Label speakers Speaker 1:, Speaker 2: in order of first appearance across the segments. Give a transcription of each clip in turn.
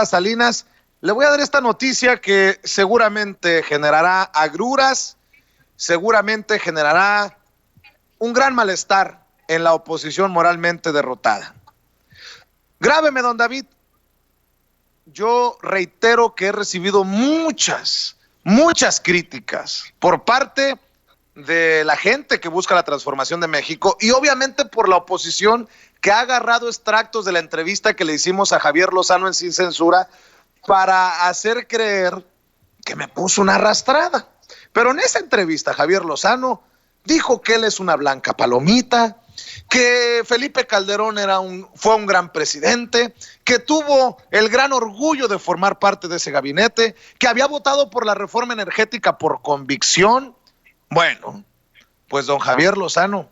Speaker 1: Salinas, le voy a dar esta noticia que seguramente generará agruras, seguramente generará un gran malestar en la oposición moralmente derrotada. Grábeme, don David. Yo reitero que he recibido muchas críticas por parte de la gente que busca la transformación de México y obviamente por la oposición que ha agarrado extractos de la entrevista que le hicimos a Javier Lozano en Sin Censura para hacer creer que me puso una arrastrada. Pero en esa entrevista Javier Lozano dijo que él es una blanca palomita, que Felipe Calderón fue un gran presidente, que tuvo el gran orgullo de formar parte de ese gabinete, que había votado por la reforma energética por convicción. Bueno, pues don Javier Lozano,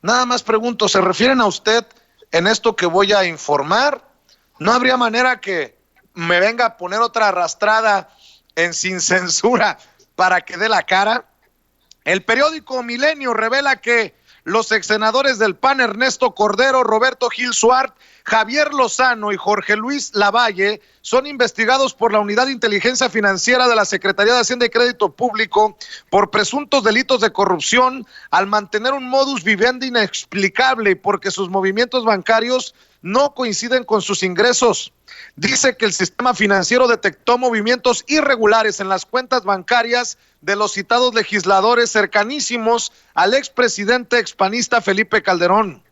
Speaker 1: nada más pregunto, ¿se refieren a usted en esto que voy a informar? ¿No habría manera que me venga a poner otra arrastrada en Sin Censura para que dé la cara? El periódico Milenio revela que los exsenadores del PAN, Ernesto Cordero, Roberto Gil Suart, Javier Lozano y Jorge Luis Lavalle, son investigados por la Unidad de Inteligencia Financiera de la Secretaría de Hacienda y Crédito Público por presuntos delitos de corrupción al mantener un modus vivendi inexplicable y porque sus movimientos bancarios no coinciden con sus ingresos. Dice que el sistema financiero detectó movimientos irregulares en las cuentas bancarias de los citados legisladores cercanísimos al expresidente expanista Felipe Calderón.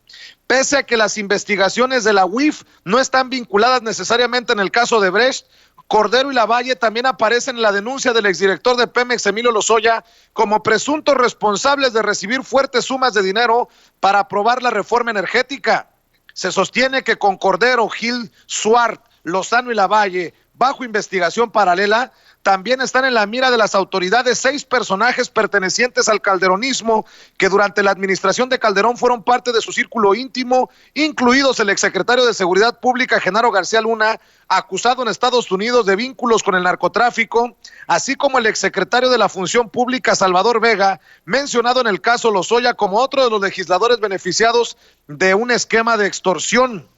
Speaker 1: Pese a que las investigaciones de la UIF no están vinculadas necesariamente en el caso de Brecht, Cordero y Lavalle también aparecen en la denuncia del exdirector de Pemex, Emilio Lozoya, como presuntos responsables de recibir fuertes sumas de dinero para aprobar la reforma energética. Se sostiene que con Cordero, Gil Suart, Lozano y Lavalle, bajo investigación paralela, también están en la mira de las autoridades 6 personajes pertenecientes al calderonismo que durante la administración de Calderón fueron parte de su círculo íntimo, incluidos el exsecretario de Seguridad Pública, Genaro García Luna, acusado en Estados Unidos de vínculos con el narcotráfico, así como el exsecretario de la Función Pública, Salvador Vega, mencionado en el caso Lozoya como otro de los legisladores beneficiados de un esquema de extorsión.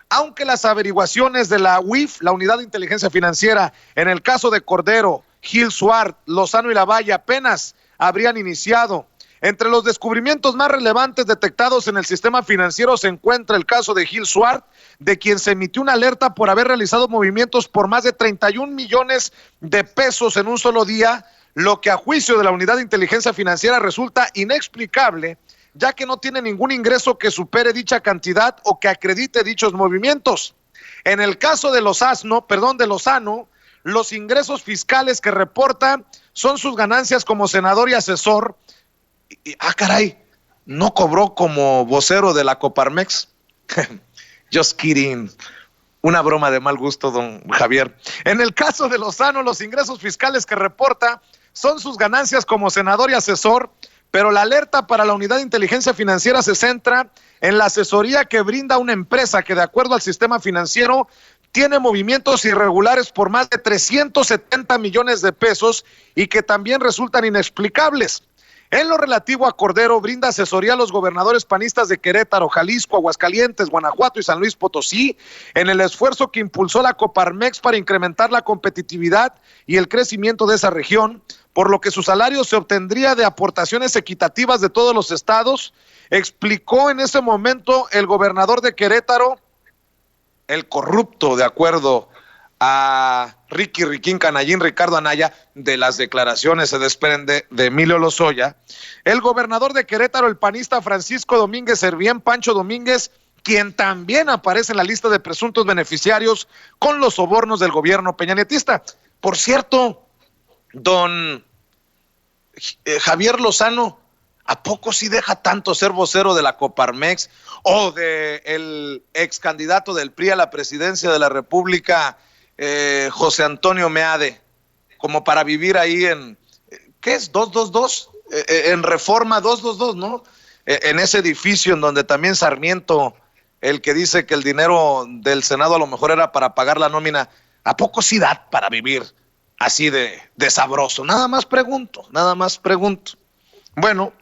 Speaker 1: Aunque las averiguaciones de la UIF, la Unidad de Inteligencia Financiera, en el caso de Cordero, Gil Suart, Lozano y Lavalle apenas habrían iniciado. Entre los descubrimientos más relevantes detectados en el sistema financiero se encuentra el caso de Gil Suart, de quien se emitió una alerta por haber realizado movimientos por más de 31 millones de pesos en un solo día, lo que a juicio de la Unidad de Inteligencia Financiera resulta inexplicable, ya que no tiene ningún ingreso que supere dicha cantidad o que acredite dichos movimientos. En el caso de Lozano, los ingresos fiscales que reporta son sus ganancias como senador y asesor. Caray, ¿no cobró como vocero de la Coparmex? Just kidding. Una broma de mal gusto, don Javier. En el caso de Lozano, los ingresos fiscales que reporta son sus ganancias como senador y asesor, pero la alerta para la Unidad de Inteligencia Financiera se centra en la asesoría que brinda una empresa que, de acuerdo al sistema financiero, tiene movimientos irregulares por más de 370 millones de pesos y que también resultan inexplicables. En lo relativo a Cordero, brinda asesoría a los gobernadores panistas de Querétaro, Jalisco, Aguascalientes, Guanajuato y San Luis Potosí en el esfuerzo que impulsó la Coparmex para incrementar la competitividad y el crecimiento de esa región, por lo que su salario se obtendría de aportaciones equitativas de todos los estados, explicó en ese momento el gobernador de Querétaro, el corrupto, de acuerdo a Riquín Canallín, Ricardo Anaya. De las declaraciones se desprende de Emilio Lozoya. El gobernador de Querétaro, el panista Francisco Domínguez Servién, Pancho Domínguez, quien también aparece en la lista de presuntos beneficiarios con los sobornos del gobierno peñanietista. Por cierto, don Javier Lozano, ¿a poco sí deja tanto ser vocero de la Coparmex o de el ex candidato del PRI a la presidencia de la República, José Antonio Meade, como para vivir ahí en, ¿qué es? 222, en Reforma 222, ¿no? En ese edificio en donde también Sarmiento, el que dice que el dinero del Senado a lo mejor era para pagar la nómina, ¿a poco sí da para vivir así de sabroso? Nada más pregunto. Bueno,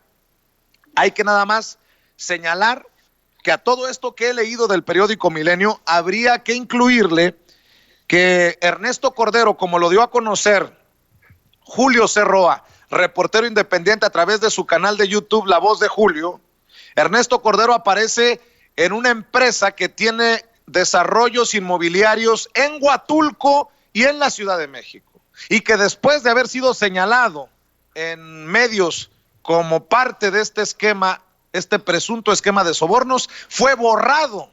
Speaker 1: hay que nada más señalar que a todo esto que he leído del periódico Milenio habría que incluirle que Ernesto Cordero, como lo dio a conocer Julio Cerroa, reportero independiente a través de su canal de YouTube La Voz de Julio, Ernesto Cordero aparece en una empresa que tiene desarrollos inmobiliarios en Huatulco y en la Ciudad de México, y que después de haber sido señalado en medios como parte de este esquema, este presunto esquema de sobornos, fue borrado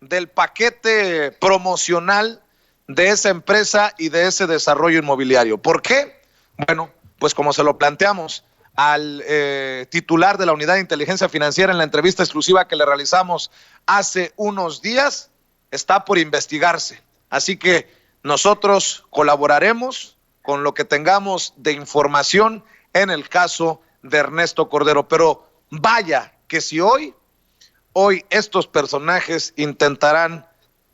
Speaker 1: del paquete promocional de esa empresa y de ese desarrollo inmobiliario. ¿Por qué? Bueno, pues como se lo planteamos al titular de la Unidad de Inteligencia Financiera en la entrevista exclusiva que le realizamos hace unos días, está por investigarse. Así que nosotros colaboraremos con lo que tengamos de información en el caso de Ernesto Cordero. Pero vaya que si hoy estos personajes intentarán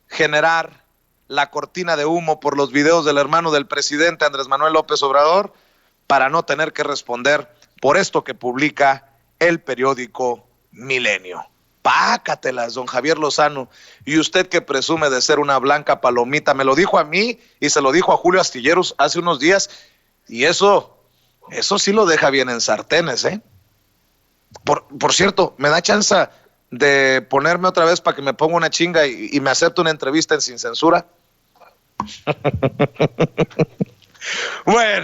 Speaker 1: generar la cortina de humo por los videos del hermano del presidente Andrés Manuel López Obrador para no tener que responder por esto que publica el periódico Milenio. Pácatelas, don Javier Lozano. Y usted que presume de ser una blanca palomita, me lo dijo a mí y se lo dijo a Julio Astilleros hace unos días, y eso sí lo deja bien en sartenes, ¿eh? Por cierto, ¿me da chance de ponerme otra vez para que me ponga una chinga y me acepte una entrevista en Sin Censura? Bueno.